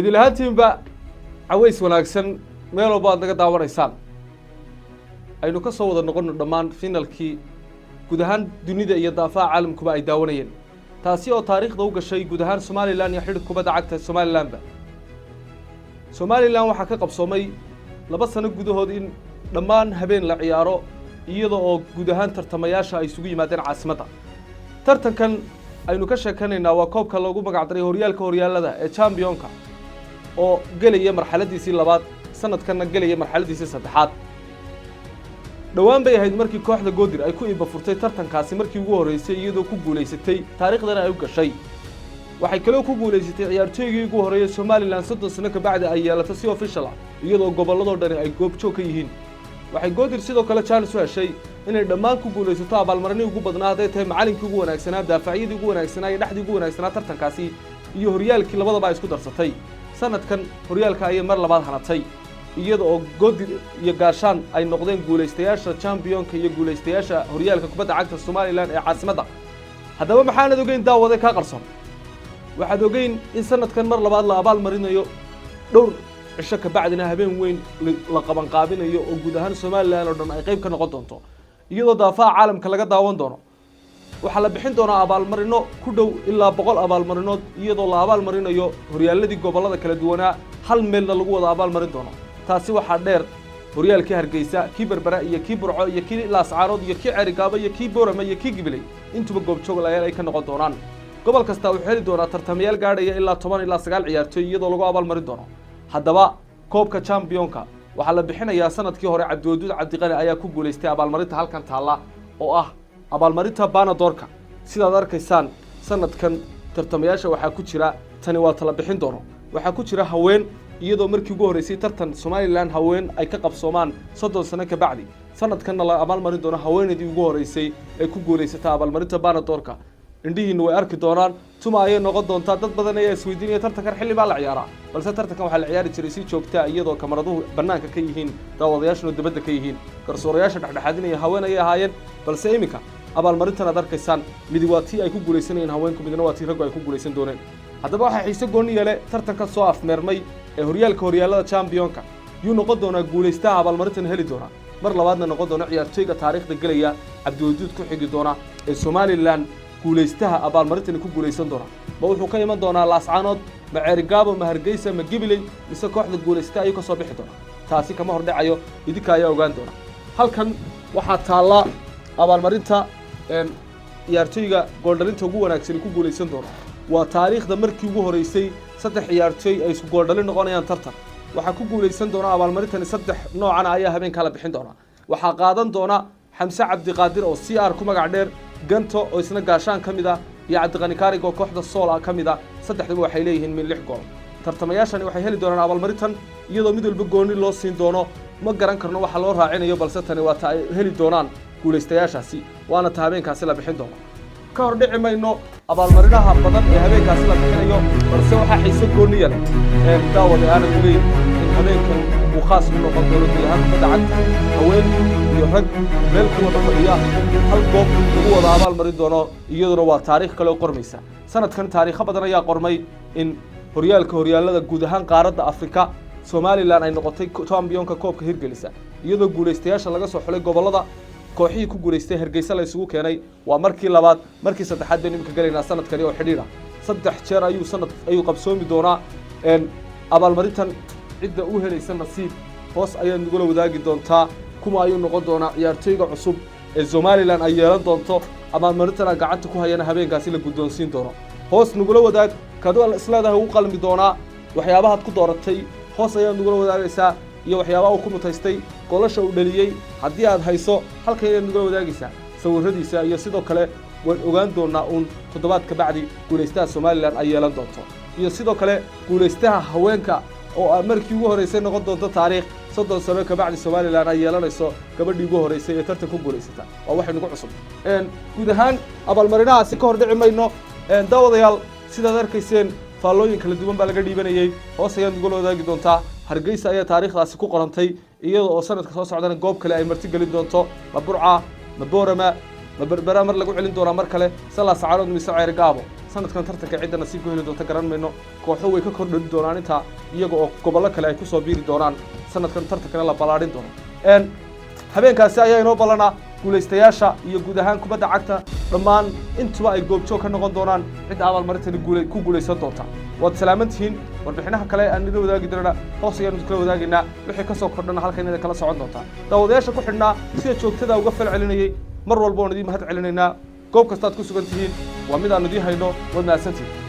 idil ahaantiinba caways wanaagsan meel walba aad naga daawanaysaan aynu ka soo wada noqono dhammaan finalkii guud ahaan dunida iyo daafaha caalamkuba ay daawanayeen taasi oo taariikhda u gashay guud ahaan Somaliland iyo xidhiidh kubadda cagta Somaliland waxaa ka qabsoomay 2 sano gudahood in dhammaan habeen la ciyaaro iyadoo oo guud ahaan tartamayaasha ay isugu yimaadeen caasimadda tartankan aynu ka sheekanaynaa waa koobka loogu magac daray horyaalada ee championka oo galaya marxaladiisii labaad sanadkana galaya marxaladiisii saddexaad dhawaan bay ahayd markii kooxda Goodir ay ku iba furtay tartankaasi markii ugu horeysay iyadoo ku guuleysatay taariikhdana ay u gashay waxay kale ku guuleysatay ciyaartoygii ugu horeeyay Somaliland 30 sano ka bacdi ay yeelatay si official ah iyadoo gobolladoo dhan ay goob joog ka yihiin waxay Goodir sidoo kale chance u heshay inay dhammaan ku guuleysato abaalmarintii ugu badnaa haday tahay macallinkii ugu wanaagsanaa daafacyadii ugu wanaagsanaa iyo dhaxdii ugu wanaagsanaa tartankaasi iyo horyaalkii labadaba ay isku darsatay sanadkan horyaalka ay mar labaad hanatay iyada oo Goodir iyo Gaashaan ay noqdeen guuleystayaasha championka iyo guuleystayaasha horyaalka kubadda cagta Somaliland ee caasimadda haddaba maxaan ogeyn daawada ka qarsoon waxaad ogeyn in sanadkan mar labaad la abaal marinayo dhowr cisho ka bacdina habeen weyn la qaban qaabinayo oo guud ahaan Somaliland oo dhan ay qayb ka noqon doonto iyadoo daafaha caalamka laga daawan doono waxaa la bixin doonaa abaalmarino ku dhow ilaa 100 abaalmarinood iyadoo la abaal marinayo horyaaladii gobolada kala duwanaa hal meelna lagu wada abaal marin doono taasi waxaa dheer horyaalkii Hargeysa kii Berbera iyo kii Burco iyo kii Laascaanood iyo kii Cerigaabo iyo kii Boorama iyo kii Gibiley intuba goob joog ay ka noqon doonaan gobol kasta wuxuu heli doonaa tartamayaal gaadhaya ilaa 10 ilaa 9 ciyaartoy iyadoo lagu abaal marin doono haddaba koobka championka waxaa la bixinayaa sanadkii hore Cabdiwaduud Cabdiqani ayaa ku guuleystay abaalmarinta halkan taala oo ah abaalmarinta Banadoorka sidaad arkaysaan sanadkan tartamayaasha waxaa ku jira tani waa tala bixin doono waxaa ku jira haween iyadoo markii ugu horeysay tartan Somaliland haween ay ka qabsoomaan 30 sano ka bacdi sanadkanna la abaal marin doono haweenadii ugu horeysay ee ku guuleysatay abaalmarinta Banadoorka indhihiina way arki doonaan tuma ay noqon doontaa dad badan ayaa isweydiinaya tartankan xilli baa la ciyaaraa balse tartankan waxaa la ciyaari jiray si joogto ah iyadoo kamaraduhu banaanka ka yihiin daawadayaashuna dibadda ka yihiin garsoorayaasha dhexdhexaadinaya haween ay ahaayeen balse iminka abaalmarintan aad arkaysaan midi waa tii ay ku guuleysanayeen haweenku midna waa tii raggu ay ku guuleysan dooneen haddaba waxaa xiise gooni yeelay tartankan soo afmeermay ee horyaalada championka yuu noqon doonaa guuleystaha abaalmarintan heli doona mar labaadna noqon doona ciyaartoyga taariikhda galaya Cabdiwaduud ku xigi doona ee Somaliland guuleystaha abaalmarintan ku guuleysan doona ma wuxuu ka iman doonaa Laascaanood ma Cerigaabo ma Hargeysa ma Gibiley mise kooxda guuleystaha ay ka soo bixi doona taasi kama hor dhacayo idinka ayaa ogaan doona halkan waxaa taala abaalmarinta ciyaartoyga gooldhalinta ugu wanaagsan ku guuleysan doona waa taariikhda markii ugu horeysay 3 ciyaartoy ay isku gooldhalin noqonayaan tartan waxa ku guuleysan doona abaalmarintan 3 noocan ayaa habeenka la bixin doona waxa qaadan doona Xamse Cabdiqaadir oo CR ku magac dheer Ganto oo isna Gaashaan kamid ah iyo Cabdiqani Kaarig oo kooxda Sool kamid ah saddexduba waxay leeyihiin min 6 gool tartamayaashani waxay heli doonaan abaalmarintan iyadoo mid walba gooni loo siin doono ma garan karno waxa loo raacinayo balse tani waa ay heli doonaan guuleystayaashaasi waana habeenkaasi la bixin doono ka hor dhici mayno abaalmarinaha badan ee habeenkaasi la bixinayo balse waxa xiiso gooni yar daawada aan ogeyn in habeenkan uu khaas u noqon doono gudahaan kubadda cagta haween iyo rag meel ku wada fadhiya hal goob lagu wada abaal marin doono iyaduna waa taariikh kale oo qormaysa sanadkan taariikho badan ayaa qormay in horyaalada guud ahaan qaaradda Afrika Somaliland ay noqotay championka koobka hirgelisa iyadoo guuleystayaasha laga soo xulay gobolada kooxihii ku guuleystay Hargeysa la isugu keenay waa markii labaad markii saddexaad baan imka galeynaa sanadkani oo xidhiidha 3 jeer ayuu qabsoomi doonaa abaalmarintan cidda u helaysa nasiib hoos ayaa nagula wadaagi doontaa kuma ayuu noqon doonaa ciyaartoyga cusub ee Somaliland ay yeelan doonto abaalmarintan gacanta ku hayana habeenkaasi la guddoonsiin doono hoos nagula wadaag kadoo islaadaha ugu qalmi doonaa waxyaabaha aad ku dooratay hoos ayaa nagula wadaagaysaa iyo waxyaabaha uu ku mutaystay goolasha uu dhaliyay haddii aad hayso halkan ayaa nagula wadaagaysaa sawiradiisa iyo sidoo kale waan ogaan doonaa toddobaadka bacdi guuleystaha Somaliland ay yeelan doonto iyo sidoo kale guuleystaha haweenka oo markii ugu horeysay noqon doonto taariikh 30 sano ka bacdi Somaliland ay yeelanayso gabadhii ugu horeysay ee tartan ku guuleysata waa wax nagu cusub guud ahaan abaalmarinahaasi ka hor dhici mayno daawadayaal sidaad arkayseen faallooyin kala duwan baa laga dhiibanayay hoos ayaa nagula wadaagi doontaa Hargeysa ayaa taariikhdaasi ku qorantay iyadoo oo sanadka soo socdana goob kale ay marti gelin doonto ma Burca ma Boorama ma Berbera mar lagu celin doona mar kale Laascaanood mise Cerigaabo sanadkan tartanka cidda nasiib ku heli doonta garan mayno kooxo way ka kordhin doonaan intaa iyaga oo gobollo kale ay ku soo biiri doonaan sanadkan tartankana la ballaadhin doono habeenkaasi ayaa inoo ballanaa guulaystayaasha iyo guud ahaan kubadda cagta dhammaan intuba ay goobjoog ka noqon doonaan cidda abaalmarintani ku guulaysan doonta waad salaaman tihiin warbixinaha kale aan idin wadaagi doonaa hoos ayaanu kala wadaagaynaa wixii ka soo kordhana halkan idin kala socon doontaa daawadayaasha ku xidhnaa sida joogtada uga fal celinayay mar walba waan idiin mahad celinaynaa goob kastaad ku sugan tihiin waa mid aan idiin hayno waad mahadsantihiin